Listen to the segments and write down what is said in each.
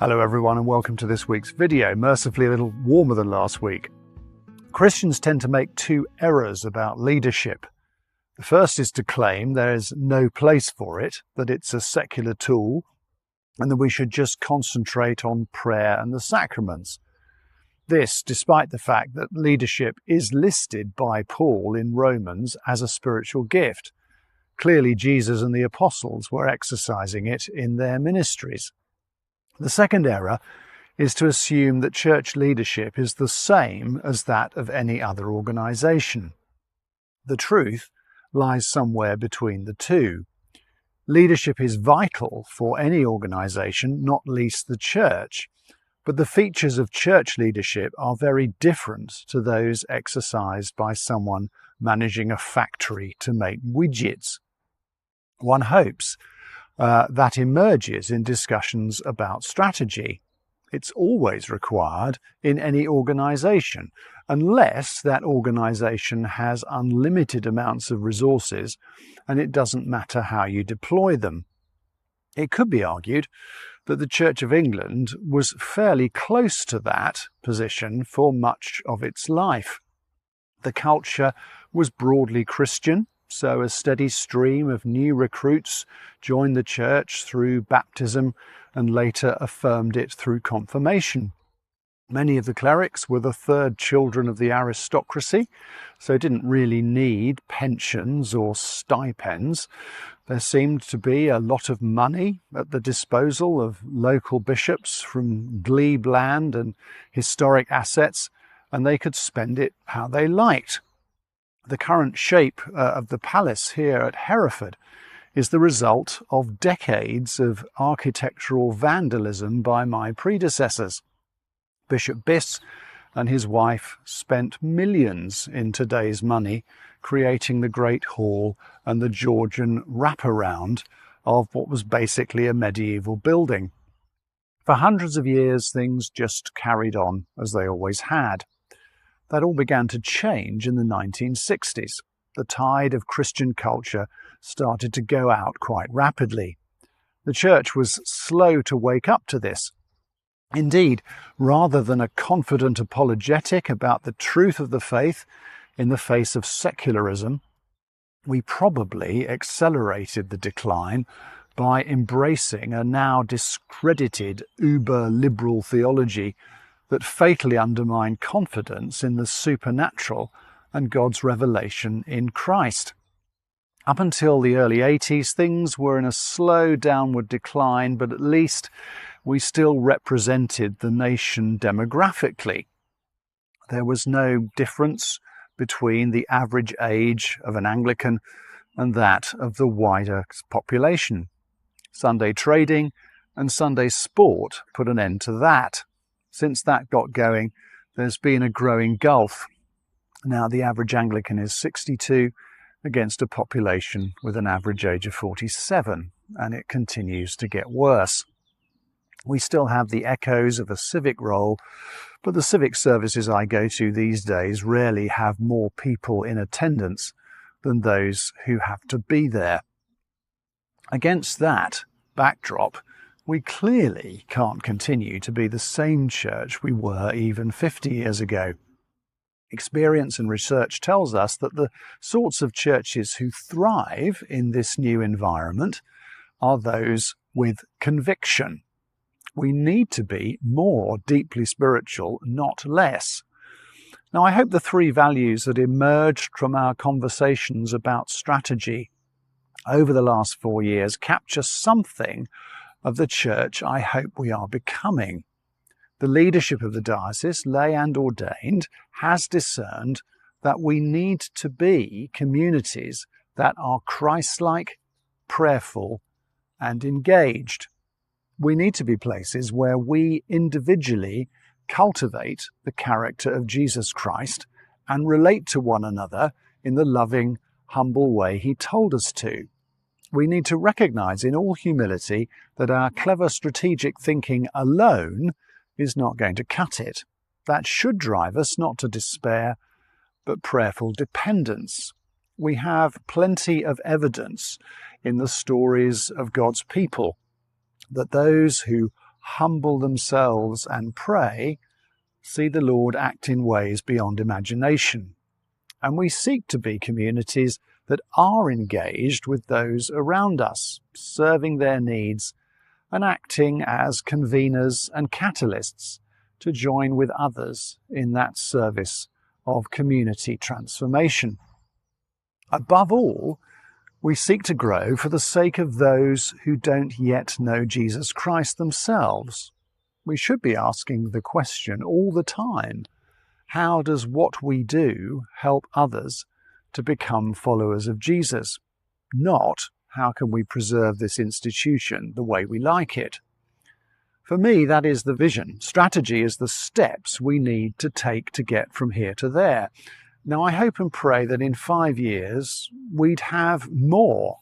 Hello everyone and welcome to this week's video, mercifully a little warmer than last week. Christians tend to make two errors about leadership. The first is to claim there is no place for it, that it's a secular tool, and that we should just concentrate on prayer and the sacraments. This, despite the fact that leadership is listed by Paul in Romans as a spiritual gift. Clearly Jesus and the apostles were exercising it in their ministries. The second error is to assume that church leadership is the same as that of any other organisation. The truth lies somewhere between the two. Leadership is vital for any organisation, not least the church, but the features of church leadership are very different to those exercised by someone managing a factory to make widgets. One hopes that emerges in discussions about strategy. It's always required in any organisation, unless that organisation has unlimited amounts of resources and it doesn't matter how you deploy them. It could be argued that the Church of England was fairly close to that position for much of its life. The culture was broadly Christian, so a steady stream of new recruits joined the church through baptism and later affirmed it through confirmation. Many of the clerics were the third children of the aristocracy, so didn't really need pensions or stipends. There seemed to be a lot of money at the disposal of local bishops from glebe land and historic assets, and they could spend it how they liked. The current shape of the palace here at Hereford is the result of decades of architectural vandalism by my predecessors. Bishop Biss and his wife spent millions in today's money creating the Great Hall and the Georgian wraparound of what was basically a medieval building. For hundreds of years, things just carried on as they always had. That all began to change in the 1960s. The tide of Christian culture started to go out quite rapidly. The church was slow to wake up to this. Indeed, rather than a confident apologetic about the truth of the faith in the face of secularism, we probably accelerated the decline by embracing a now discredited uber-liberal theology that fatally undermined confidence in the supernatural and God's revelation in Christ. Up until the early 80s, things were in a slow downward decline, but at least we still represented the nation demographically. There was no difference between the average age of an Anglican and that of the wider population. Sunday trading and Sunday sport put an end to that. Since that got going, there's been a growing gulf. Now the average Anglican is 62 against a population with an average age of 47, and it continues to get worse. We still have the echoes of a civic role, but the civic services I go to these days rarely have more people in attendance than those who have to be there. Against that backdrop, we clearly can't continue to be the same church we were even 50 years ago. Experience and research tells us that the sorts of churches who thrive in this new environment are those with conviction. We need to be more deeply spiritual, not less. Now, I hope the three values that emerged from our conversations about strategy over the last 4 years capture something of the church I hope we are becoming. The leadership of the diocese, lay and ordained, has discerned that we need to be communities that are Christ-like, prayerful, and engaged. We need to be places where we individually cultivate the character of Jesus Christ and relate to one another in the loving, humble way he told us to. We need to recognize in all humility that our clever strategic thinking alone is not going to cut it. That should drive us not to despair, but prayerful dependence. We have plenty of evidence in the stories of God's people that those who humble themselves and pray, see the Lord act in ways beyond imagination. And we seek to be communities that are engaged with those around us, serving their needs and acting as conveners and catalysts to join with others in that service of community transformation. Above all, we seek to grow for the sake of those who don't yet know Jesus Christ themselves. We should be asking the question all the time, how does what we do help others to become followers of Jesus? Not, how can we preserve this institution the way we like it? For me, that is the vision. Strategy is the steps we need to take to get from here to there. Now, I hope and pray that in 5 years, we'd have more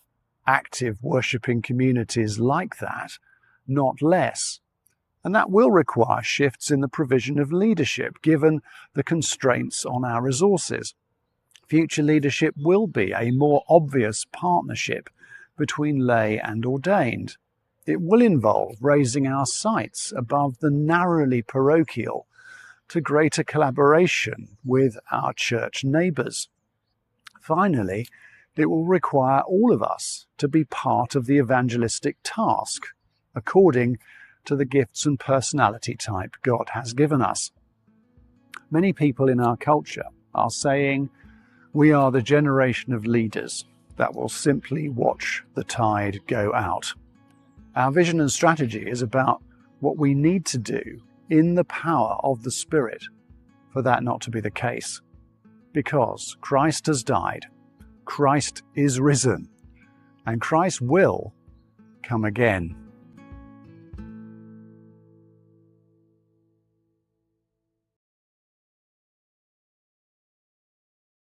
active worshipping communities like that, not less. And that will require shifts in the provision of leadership, given the constraints on our resources. Future leadership will be a more obvious partnership between lay and ordained. It will involve raising our sights above the narrowly parochial to greater collaboration with our church neighbours. Finally, it will require all of us to be part of the evangelistic task, according to the gifts and personality type God has given us. Many people in our culture are saying we are the generation of leaders that will simply watch the tide go out. Our vision and strategy is about what we need to do in the power of the Spirit for that not to be the case. Because Christ has died, Christ is risen, and Christ will come again.